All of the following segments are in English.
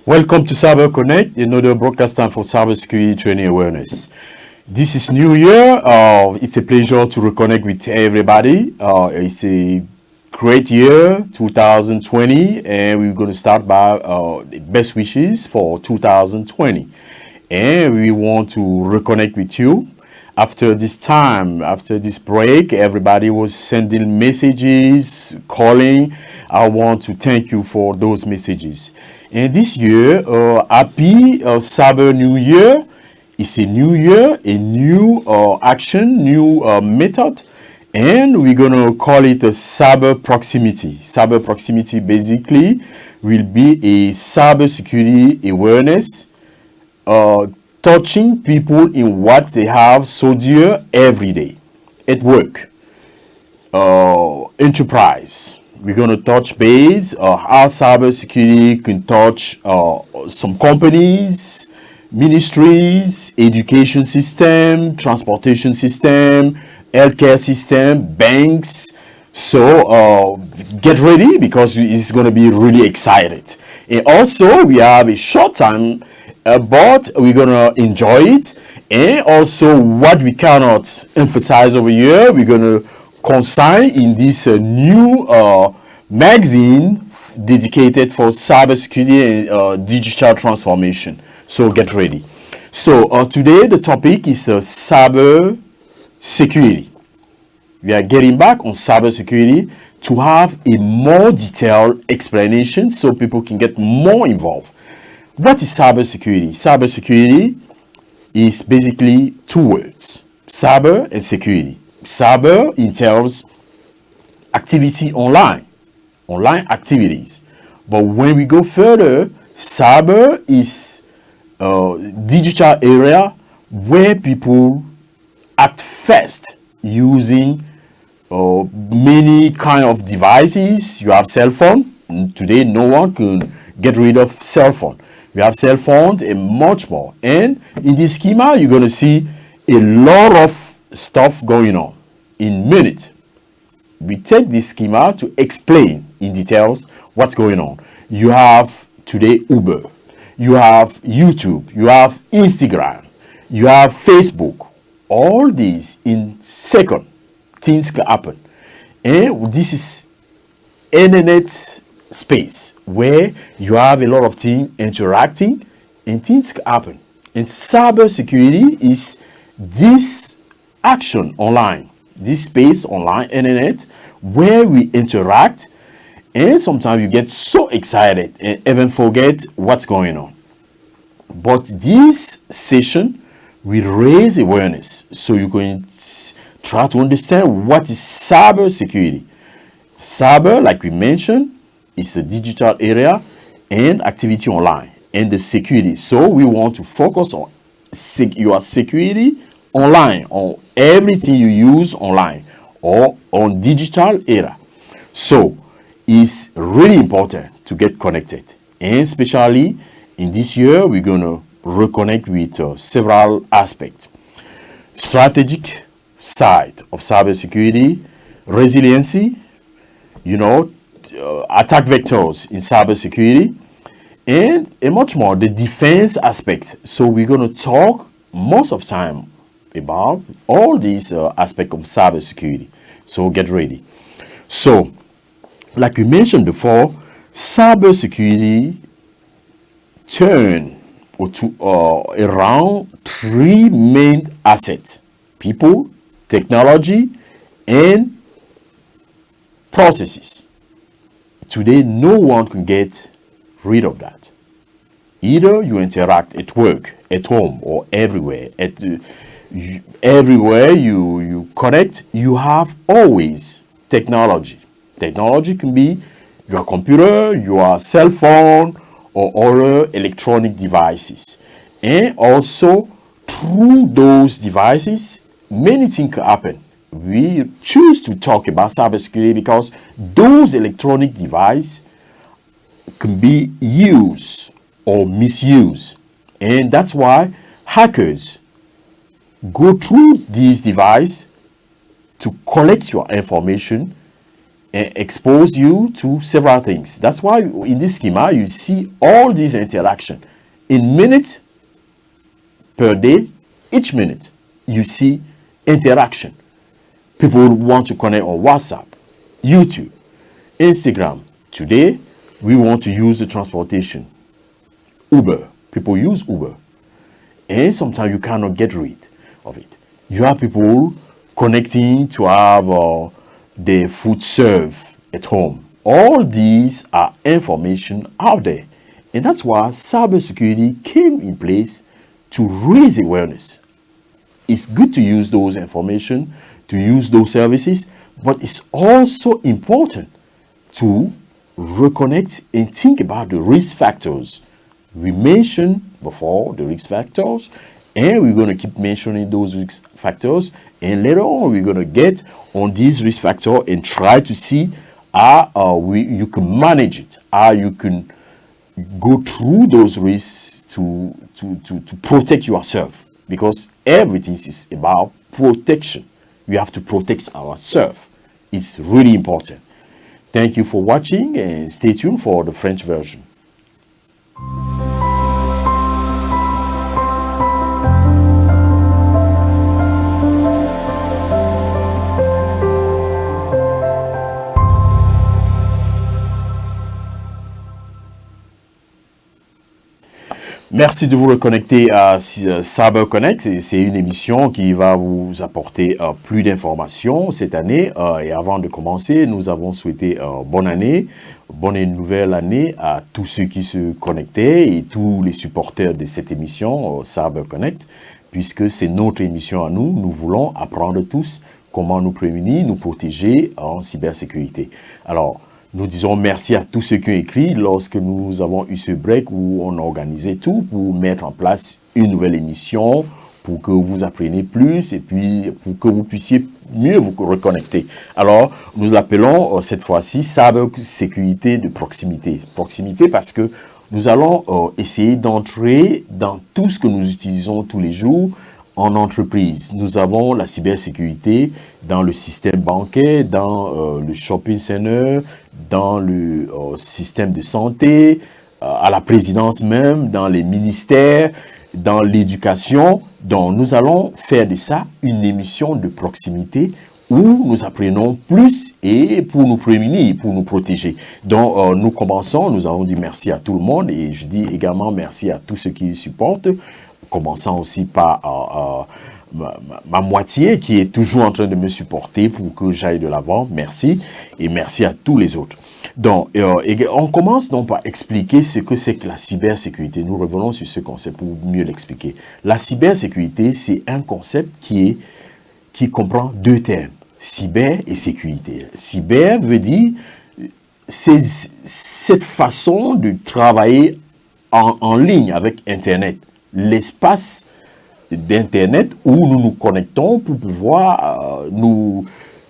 Welcome to Cyber Connect, another broadcast time for cybersecurity training awareness. This is New Year. It's a pleasure to reconnect with everybody. It's a great year, 2020, and we're going to start by the best wishes for 2020. And we want to reconnect with you. After this time, after this break, everybody was sending messages, calling. I want to thank you for those messages. And this year, happy Cyber New Year. It's a new year, a new action, new method, and we're going to call it a cyber proximity. Cyber proximity basically will be a cyber security awareness, touching people in what they have so dear every day at work, enterprise. We're going to touch base how cybersecurity can touch some companies, ministries, education system, transportation system, healthcare system, banks. So get ready because it's going to be really excited. And also we have a short time, but we're going to enjoy it. And also what we cannot emphasize over here, we're going to consign in this new magazine dedicated for cybersecurity and digital transformation. So get ready. So today the topic is cyber security. We are getting back on cyber security to have a more detailed explanation so people can get more involved. What is cyber security? Cyber security is basically two words: cyber and security. Cyber entails activity online activities. But when we go further, cyber is digital area where people act first using many kind of devices. You have cell phone. Today, no one can get rid of cell phone. We have cell phones and much more. And in this schema, you're going to see a lot of stuff going on. In minutes, we take this schema to explain in details what's going on. You have today Uber, you have YouTube, you have Instagram, you have Facebook. All these in second things can happen. And this is internet space where you have a lot of things interacting and things can happen. And cyber security is this action online, this space online, internet, where we interact, and sometimes you get so excited and even forget what's going on. But this session will raise awareness so you can try to understand what is cyber security. Cyber, like we mentioned, is a digital area and activity online and the security. So we want to focus on your security online, on everything you use online or on digital era. So it's really important to get connected, and especially in this year we're going to reconnect with several aspects: strategic side of cybersecurity, resiliency, attack vectors in cybersecurity, and much more, the defense aspect. So we're going to talk most of time about all these aspects of cybersecurity. So get ready. So, like we mentioned before, cybersecurity turn around three main assets: people, technology, and processes. Today, no one can get rid of that. Either you interact at work, at home, or everywhere. Everywhere you connect, you have always technology. Technology can be your computer, your cell phone, or other electronic devices. And also, through those devices, many things can happen. We choose to talk about cybersecurity because those electronic devices can be used or misused. And that's why hackers go through these devices to collect your information and expose you to several things. That's why in this schema, you see all these interactions. In minutes per day, each minute, you see interaction. People want to connect on WhatsApp, YouTube, Instagram. Today, we want to use the transportation. Uber. People use Uber. And sometimes you cannot get rid of it. You have people connecting to have their food served at home. All these are information out there. And that's why cybersecurity came in place to raise awareness. It's good to use those information, to use those services, but it's also important to reconnect and think about the risk factors. We mentioned before the risk factors, and we're going to keep mentioning those risk factors, and later on we're going to get on these risk factors and try to see how you can manage it, how you can go through those risks to protect yourself, because everything is about protection. We have to protect ourselves. It's really important. Thank you for watching and stay tuned for the French version. Merci de vous reconnecter à Cyber Connect. C'est une émission qui va vous apporter plus d'informations cette année. Et avant de commencer, nous avons souhaité bonne année, bonne et nouvelle année à tous ceux qui se connectaient et tous les supporters de cette émission Cyber Connect, puisque c'est notre émission à nous. Nous voulons apprendre tous comment nous prémunir, nous protéger en cybersécurité. Alors, nous disons merci à tous ceux qui ont écrit lorsque nous avons eu ce break où on a organisé tout pour mettre en place une nouvelle émission pour que vous appreniez plus et puis pour que vous puissiez mieux vous reconnecter. Alors, nous l'appelons cette fois-ci cybersécurité de proximité. Proximité parce que nous allons essayer d'entrer dans tout ce que nous utilisons tous les jours en entreprise. Nous avons la cybersécurité dans le système bancaire, dans le shopping center, dans le système de santé, à la présidence même, dans les ministères, dans l'éducation. Donc, nous allons faire de ça une émission de proximité où nous apprenons plus et pour nous prémunir, pour nous protéger. Donc, nous commençons, nous avons dit merci à tout le monde et je dis également merci à tous ceux qui supportent, commençant aussi par ma moitié qui est toujours en train de me supporter pour que j'aille de l'avant. Merci et merci à tous les autres. Donc, on commence donc par expliquer ce que c'est que la cybersécurité. Nous revenons sur ce concept pour mieux l'expliquer. La cybersécurité, c'est un concept qui comprend deux termes, cyber et sécurité. Cyber veut dire c'est cette façon de travailler en ligne avec Internet, l'espace d'Internet où nous nous connectons pour pouvoir nous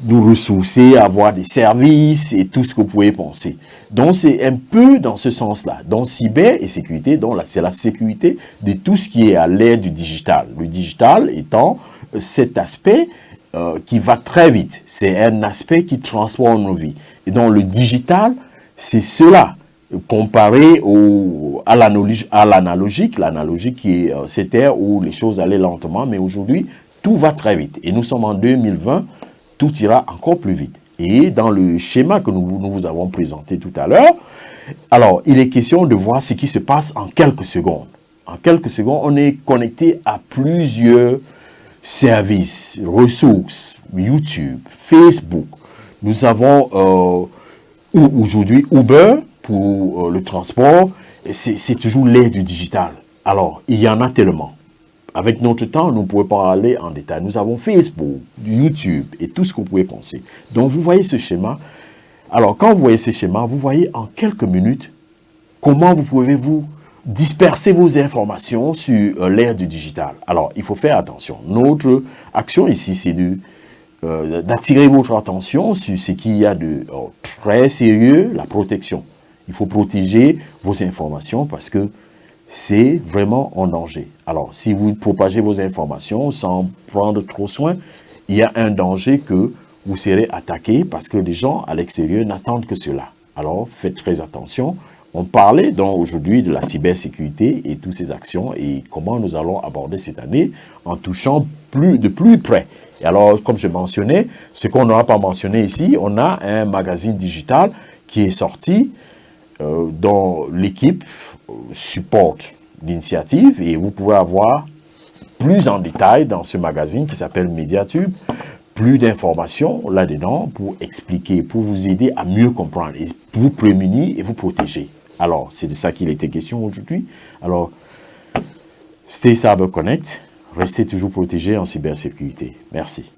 ressourcer, avoir des services et tout ce que vous pouvez penser. Donc, c'est un peu dans ce sens-là. Donc, cyber et sécurité, c'est la sécurité de tout ce qui est à l'ère du digital. Le digital étant cet aspect qui va très vite. C'est un aspect qui transforme nos vies. Et donc, le digital, c'est cela. Comparé à l'analogique, l'analogique qui est cette ère où les choses allaient lentement, mais aujourd'hui, tout va très vite. Et nous sommes en 2020, tout ira encore plus vite. Et dans le schéma que nous vous avons présenté tout à l'heure, alors, il est question de voir ce qui se passe en quelques secondes. En quelques secondes, on est connecté à plusieurs services, ressources, YouTube, Facebook. Nous avons aujourd'hui Uber, pour le transport, c'est toujours l'ère du digital. Alors, il y en a tellement. Avec notre temps, nous ne pouvons pas aller en détail. Nous avons Facebook, YouTube et tout ce que vous pouvez penser. Donc, vous voyez ce schéma. Alors, quand vous voyez ce schéma, vous voyez en quelques minutes comment vous pouvez vous disperser vos informations sur l'ère du digital. Alors, il faut faire attention. Notre action ici, c'est d'attirer votre attention sur ce qu'il y a de très sérieux, la protection. Il faut protéger vos informations parce que c'est vraiment en danger. Alors, si vous propagez vos informations sans prendre trop soin, il y a un danger que vous serez attaqué parce que les gens à l'extérieur n'attendent que cela. Alors, faites très attention. On parlait donc aujourd'hui de la cybersécurité et toutes ces actions et comment nous allons aborder cette année en touchant de plus près. Et alors, comme je mentionnais, ce qu'on n'aura pas mentionné ici, on a un magazine digital qui est sorti dont l'équipe supporte l'initiative et vous pouvez avoir plus en détail dans ce magazine qui s'appelle Mediatube, plus d'informations là-dedans pour expliquer, pour vous aider à mieux comprendre et vous prémunir et vous protéger. Alors, c'est de ça qu'il était question aujourd'hui. Alors, Stay Cyber Connect, restez toujours protégés en cybersécurité. Merci.